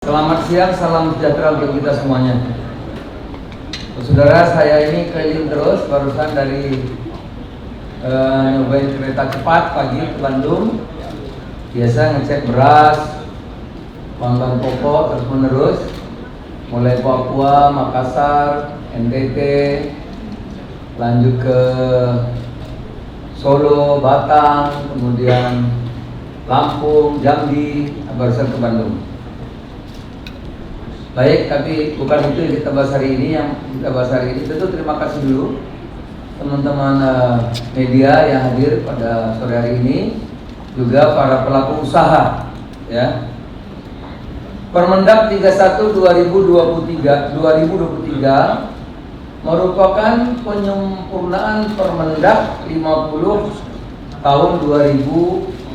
Selamat siang, salam sejahtera untuk kita semuanya. Saudara, saya ini keliling terus, barusan dari nyobain kereta cepat pagi ke Bandung. Biasa ngecek beras, bahan-bahan pokok terus menerus, mulai Papua, Makassar, NTT, lanjut ke Solo, Batang, kemudian Lampung, Jambi, barusan ke Bandung. Baik, tapi bukan itu yang kita bahas hari ini. Yang kita bahas hari ini tentu terima kasih dulu teman-teman media yang hadir pada sore hari ini, juga para pelaku usaha ya. Permendak 31 2023 merupakan penyempurnaan Permendak 50 tahun 2022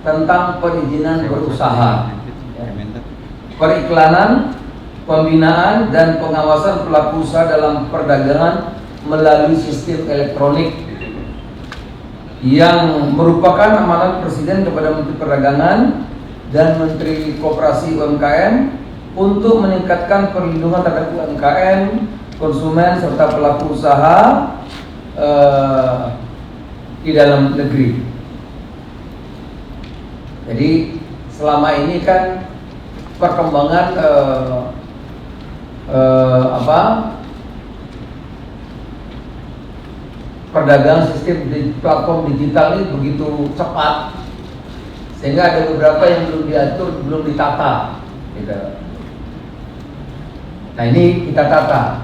tentang perizinan berusaha, periklanan, pembinaan, dan pengawasan pelaku usaha dalam perdagangan melalui sistem elektronik, yang merupakan amanat Presiden kepada Menteri Perdagangan dan Menteri Koperasi UMKM untuk meningkatkan perlindungan terhadap UMKM, konsumen, serta pelaku usaha di dalam negeri. Jadi selama ini kan perkembangan perdagangan sistem di platform digital ini begitu cepat, sehingga ada beberapa yang belum diatur, belum ditata gitu. Nah, ini kita tata,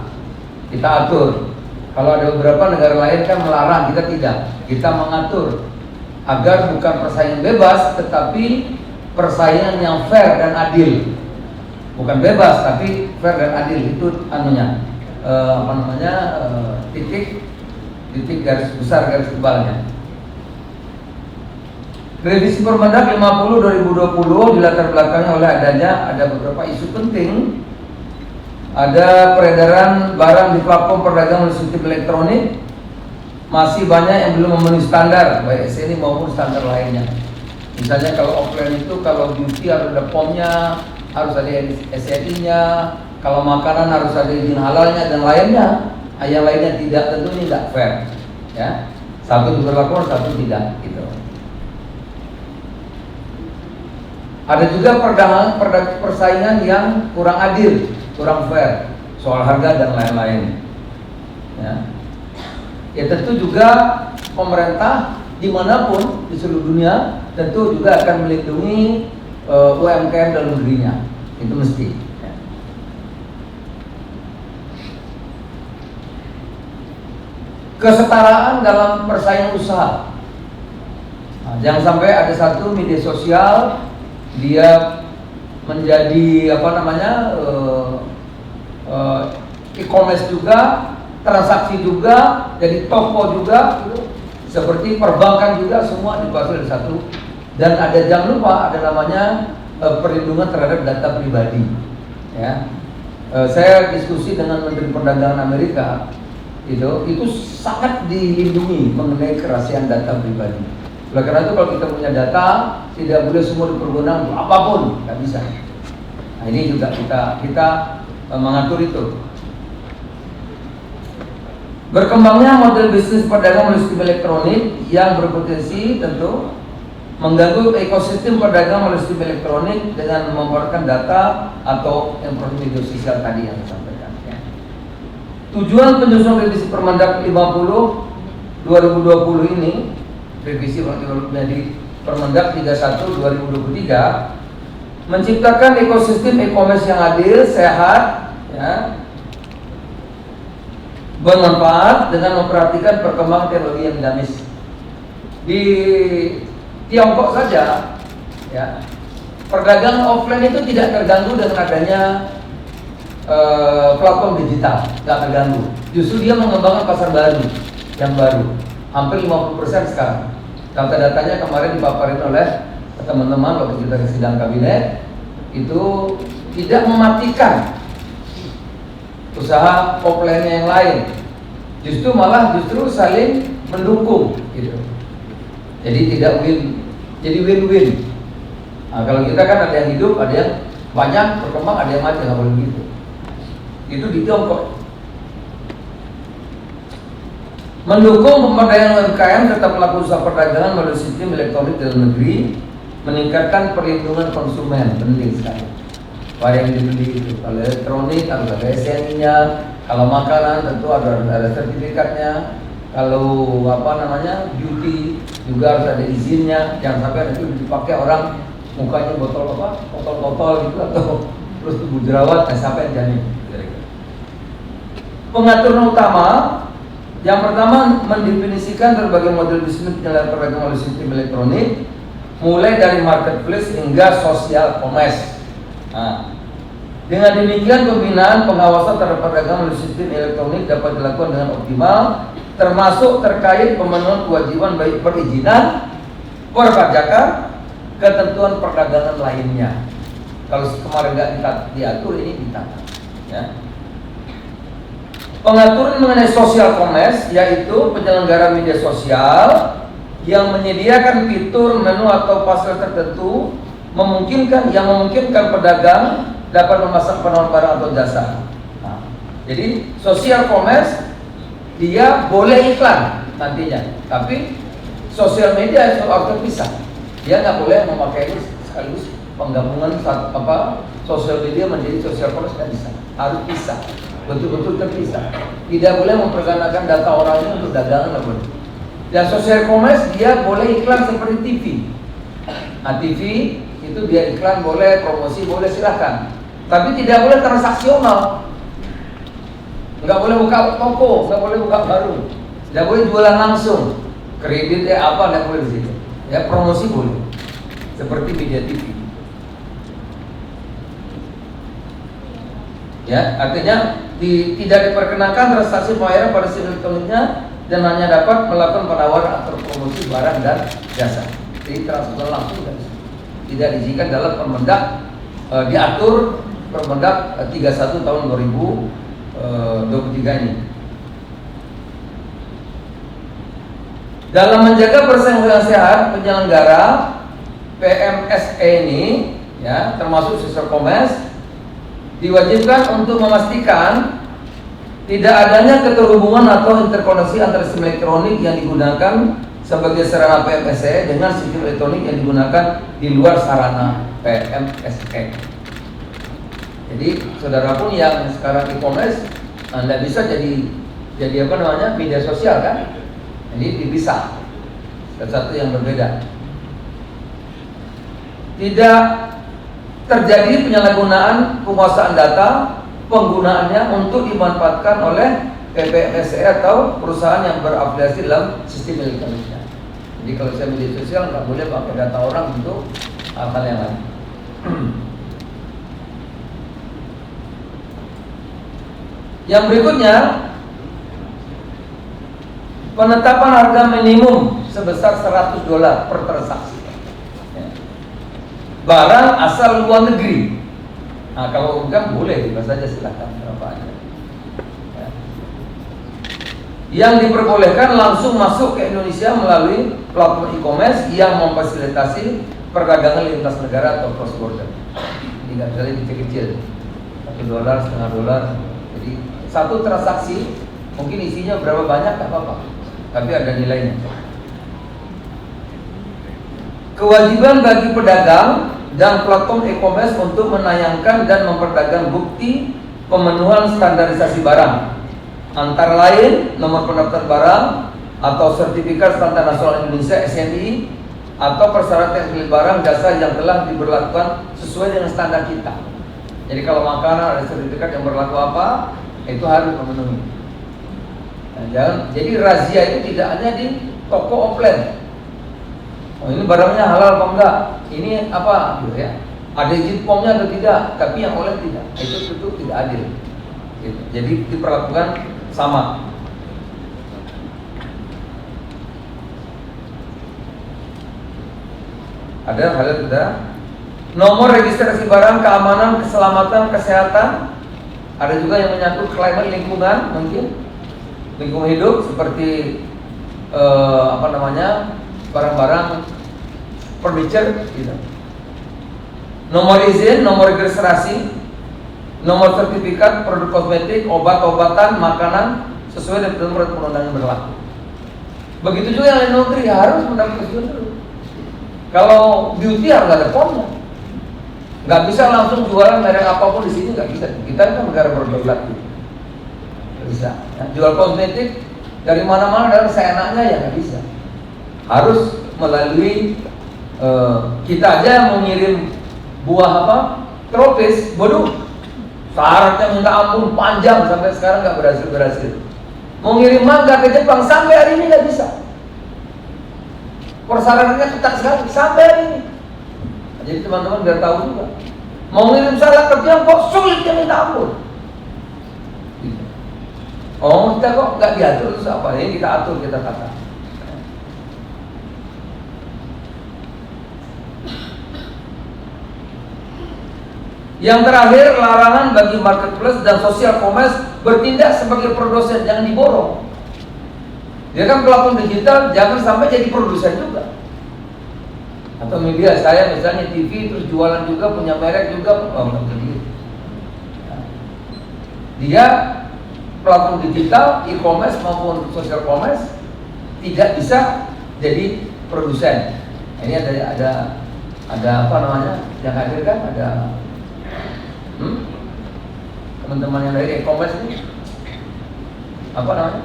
kita atur. Kalau ada beberapa negara lain kan melarang, kita tidak. Kita mengatur agar bukan persaingan bebas, tetapi persaingan yang fair dan adil. Bukan bebas tapi fair dan adil. Itu anunya titik garis besar, garis tebalnya. Revisi Permendak 50 2020 dilatar belakangi oleh ada beberapa isu penting. Ada peredaran barang di platform perdagangan sistem elektronik, masih banyak yang belum memenuhi standar baik SNI maupun standar lainnya. Misalnya kalau offline itu, kalau beauty harus ada POM-nya, harus ada SNI-nya, kalau makanan harus ada izin halalnya dan lainnya. Yang lainnya tidak, tentu ini tidak fair ya. Satu diberlakukan, satu tidak gitu. Ada juga persaingan yang kurang adil, kurang fair soal harga dan lain-lain ya. Ya tentu juga pemerintah dimanapun di seluruh dunia tentu juga akan melindungi UMKM dalam negerinya, itu mesti ya. Kesetaraan dalam persaingan usaha. Nah, jangan sampai ada satu media sosial dia menjadi e-commerce juga, transaksi juga, jadi toko juga gitu. Seperti perbankan juga, semua dikuasai oleh satu. Dan jangan lupa ada namanya perlindungan terhadap data pribadi ya. Saya diskusi dengan Menteri Perdagangan Amerika, itu sangat dilindungi mengenai kerahasiaan data pribadi. Oleh karena itu kalau kita punya data, tidak boleh semua dipergunakan untuk apapun, nggak bisa. Nah, ini juga kita mengatur itu. Berkembangnya model bisnis perdagangan melalui sistem elektronik yang berpotensi tentu mengganggu ekosistem perdagangan melalui sistem elektronik dengan memperolehkan data atau informasi media sosial tadi yang disampaikan ya. Tujuan penyusunan revisi Permendak 50 2020 ini, revisi menjadi Permendak 31 2023, menciptakan ekosistem e-commerce yang adil, sehat ya, bermanfaat dengan memperhatikan perkembangan teknologi yang dinamis. Di Tiongkok saja ya, perdagangan offline itu tidak terganggu dengan adanya platform digital, tidak terganggu. Justru dia mengembangkan pasar baru yang baru, hampir 50% sekarang. Data-datanya kemarin dipaparin oleh teman-teman waktu kita sidang kabinet, itu tidak mematikan usaha offline yang lain, justru saling mendukung gitu. Jadi tidak jadi win-win. Nah, kalau kita kan ada yang hidup, ada yang banyak berkembang, ada yang mati, nggak boleh begitu. Itu di Tiongkok. Mendukung pemberdayaan UMKM serta pelaku usaha perdagangan melalui sistem elektronik dalam negeri, meningkatkan perlindungan konsumen, penting sekali. Pada yang dibeli itu, kalau elektronik harus ada SNI-nya, kalau makanan tentu ada sertifikatnya, kalau beauty juga harus ada izinnya, jangan sampai nanti dipakai orang mukanya botol gitu atau terus tubuh jerawat, sampai janin. Pengaturan utama, yang pertama mendefinisikan berbagai model bisnis penyelenggaraan perdagangan melalui sistem elektronik, mulai dari marketplace hingga social commerce. Nah, dengan demikian pembinaan pengawasan terhadap perdagangan melalui sistem elektronik dapat dilakukan dengan optimal, termasuk terkait pemenuhan kewajiban baik perizinan, perpajakan, ketentuan perdagangan lainnya. Kalau kemarin nggak diatur, ini ditata. Ya. Pengaturan mengenai social commerce, yaitu penyelenggara media sosial yang menyediakan fitur, menu atau pasar tertentu memungkinkan pedagang dapat memasang penawaran barang atau jasa. Nah, jadi social commerce dia boleh iklan nantinya, tapi sosial media itu harus terpisah. Dia nggak boleh memakai ini sekaligus penggabungan sosial media menjadi social commerce, nggak bisa, harus pisah, betul-betul terpisah. Tidak boleh mempergunakan data orang ini untuk dagangan, nggak boleh. Dan social commerce dia boleh iklan seperti TV. Nah, TV itu dia iklan boleh, promosi boleh, silahkan. Tapi tidak boleh transaksional. Nggak boleh buka toko, nggak boleh buka baru, nggak boleh jualan langsung, kredit nggak boleh di situ. Ya, promosi boleh, seperti media TV. Ya, artinya tidak diperkenakan transaksi pembayaran pada sistem elektroniknya dan hanya dapat melakukan penawaran atau promosi barang dan jasa. Jadi transaksional langsung tidak diizinkan dalam Permendak, diatur Permendak 31 tahun 2023 ini. Dalam menjaga persaingan sehat, penyelenggara PMSE ini, ya, termasuk social commerce, diwajibkan untuk memastikan tidak adanya keterhubungan atau interkoneksi antara sistem elektronik yang digunakan sebagai sarana PMSE dengan sistem elektronik yang digunakan di luar sarana PMSE. Jadi saudara pun yang sekarang e-commerce, Anda bisa jadi media sosial kan? Jadi dipisah, satu yang berbeda. Tidak terjadi penyalahgunaan penguasaan data, penggunaannya untuk dimanfaatkan oleh PMSE atau perusahaan yang berafiliasi dalam sistem elektroniknya. Jadi kalau saya media sosial nggak boleh pakai data orang untuk hal yang lain. Yang berikutnya, penetapan harga minimum sebesar $100 per transaksi. Barang asal luar negeri. Nah, kalau enggak boleh, bebas saja, silakan berapa aja. Ya. Yang diperbolehkan langsung masuk ke Indonesia melalui platform e-commerce yang memfasilitasi perdagangan lintas negara atau cross border. Ini nggak bisa kecil-kecil, $1, $0,5. Jadi satu transaksi mungkin isinya berapa banyak nggak apa-apa, tapi ada nilainya. Kewajiban bagi pedagang dan platform e-commerce untuk menayangkan dan memperdagang bukti pemenuhan standarisasi barang, antara lain nomor pendaftar barang atau sertifikat standar nasional Indonesia (SNI) atau persyaratan beli barang jasa yang telah diberlakukan sesuai dengan standar kita. Jadi kalau makanan ada sertifikat yang berlaku apa, itu harus memenuhi. Nah, jadi razia itu tidak hanya di toko offline. Oh, ini barangnya halal apa enggak? Ini apa? Gitu ya. Ada izin POM-nya atau tidak? Tapi yang oleh tidak. Itu tidak adil. Gitu. Jadi diperlakukan sama. Ada hal yang tidak. Nomor registrasi barang, keamanan, keselamatan, kesehatan. Ada juga yang menyangkut climate, lingkungan, mungkin lingkungan hidup seperti barang-barang furniture gitu. nomor izin, nomor registrasi, nomor sertifikat produk kosmetik, obat-obatan, makanan sesuai dengan peraturan yang berlaku. Begitu juga yang lain negeri harus mendapat persetujuan dulu. Kalau beauty harus ada formnya. Nggak bisa langsung jualan merek apapun di sini, nggak bisa. Kita kan negara berdaulat. Nggak bisa. Ya, jual kosmetik dari mana-mana dan seenaknya ya nggak bisa. Harus melalui kita aja mau ngirim buah apa tropis, bodoh. Syaratnya minta ampun panjang sampai sekarang nggak berhasil. Mau ngirim mangga ke Jepang sampai hari ini nggak bisa. Persyaratannya ketat sekali sampai hari ini. Jadi teman-teman biar tahu juga. Mau ngirim salak ke Tiongkok sulitnya minta ampun. Oh kita kok nggak diatur terus apa? Ini kita atur, kita tata. Yang terakhir, larangan bagi marketplace dan social commerce bertindak sebagai produsen, jangan diborong. Dia kan pelaku digital, jangan sampai jadi produsen juga. Atau media saya misalnya TV terus jualan juga, punya merek juga, dia pelaku digital, e-commerce maupun social commerce tidak bisa jadi produsen. Ini ada apa namanya? Yang hadir kan ada teman-teman yang dari e-commerce ini apa namanya?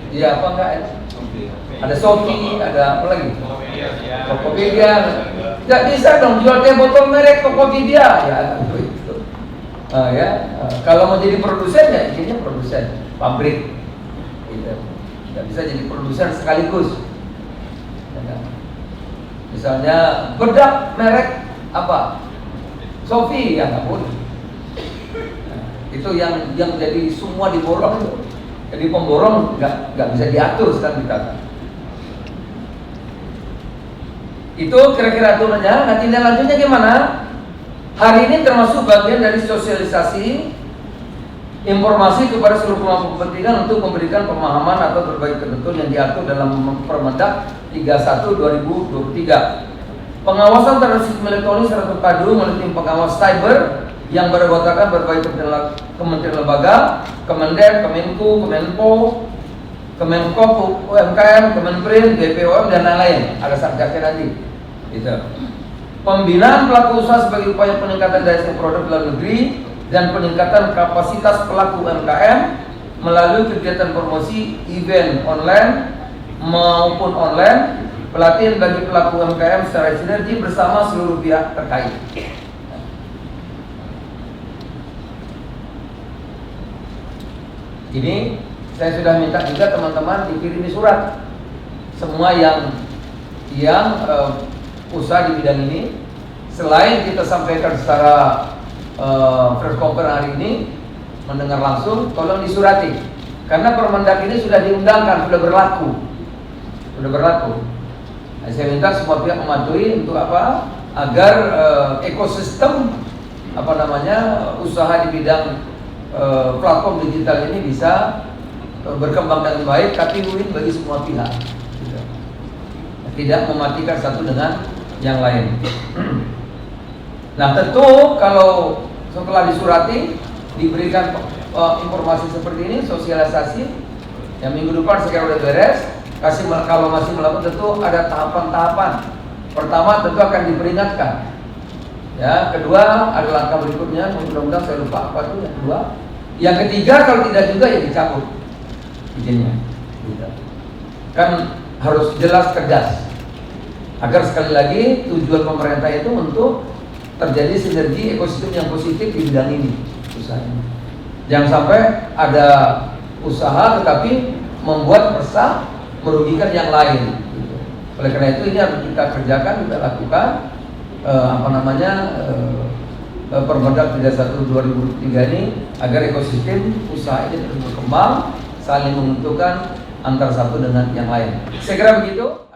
Iya apa enggak? Ada Shopee, ada apa lagi? Tokopedia. Tidak bisa dong jual teh botol merek Tokopedia ya itu. Kalau mau jadi produsen ya intinya produsen pabrik. Gitu. Tidak bisa jadi produsen sekaligus. Misalnya bedak merek apa? Shopee ya nggak boleh. Itu yang jadi semua diborong itu. Jadi pemborong nggak bisa diatur sekarang kita. Itu kira-kira aturannya. Nah tindak lanjutnya gimana? Hari ini termasuk bagian dari sosialisasi informasi kepada seluruh pemangku kepentingan untuk memberikan pemahaman atau berbagai ketentuan yang diatur dalam Permendak 31/2023. Pengawasan terhadap sistem elektronik secara terpadu melalui tim pengawas cyber yang beranggotakan berbagai kementerian lembaga, Kemendak, Kemenku, Kemenpo, Kemenkop, UMKM, Kemenprin, BPOM dan lain-lain. Ada satgasnya nanti. Gitu. Pembinaan pelaku usaha sebagai upaya peningkatan daya saing produk dalam negeri dan peningkatan kapasitas pelaku UMKM melalui kegiatan promosi event online maupun online. Pelatihan bagi pelaku UMKM secara sinergi bersama seluruh pihak terkait. Ini saya sudah minta juga teman-teman dikirimi surat. Semua yang usaha di bidang ini, selain kita sampaikan secara press conference hari ini, mendengar langsung, tolong disurati. Karena Permendak ini sudah diundangkan, sudah berlaku. Saya minta semua pihak mematuhi untuk apa? Agar ekosistem usaha di bidang platform digital ini bisa berkembang dengan baik, tapi win bagi semua pihak. Tidak mematikan satu dengan yang lain. Nah tentu kalau setelah disurati diberikan informasi seperti ini, sosialisasi yang minggu depan sekarang udah beres. Kalau masih melakukan tentu ada tahapan-tahapan. Pertama tentu akan diperingatkan. Ya, kedua ada langkah berikutnya, mudah-mudahan saya lupa apa itu yang kedua. Yang ketiga kalau tidak juga ya dicabut izinnya. Kan harus jelas tegas. Agar sekali lagi tujuan pemerintah itu untuk terjadi sinergi ekosistem yang positif di bidang ini usahanya. Jangan sampai ada usaha tetapi membuat resah merugikan yang lain. Oleh karena itu ini harus kita kerjakan, kita lakukan Permendak 31/2023 ini agar ekosistem usaha ini terus berkembang, saling menguntungkan antara satu dengan yang lain. Saya kira begitu.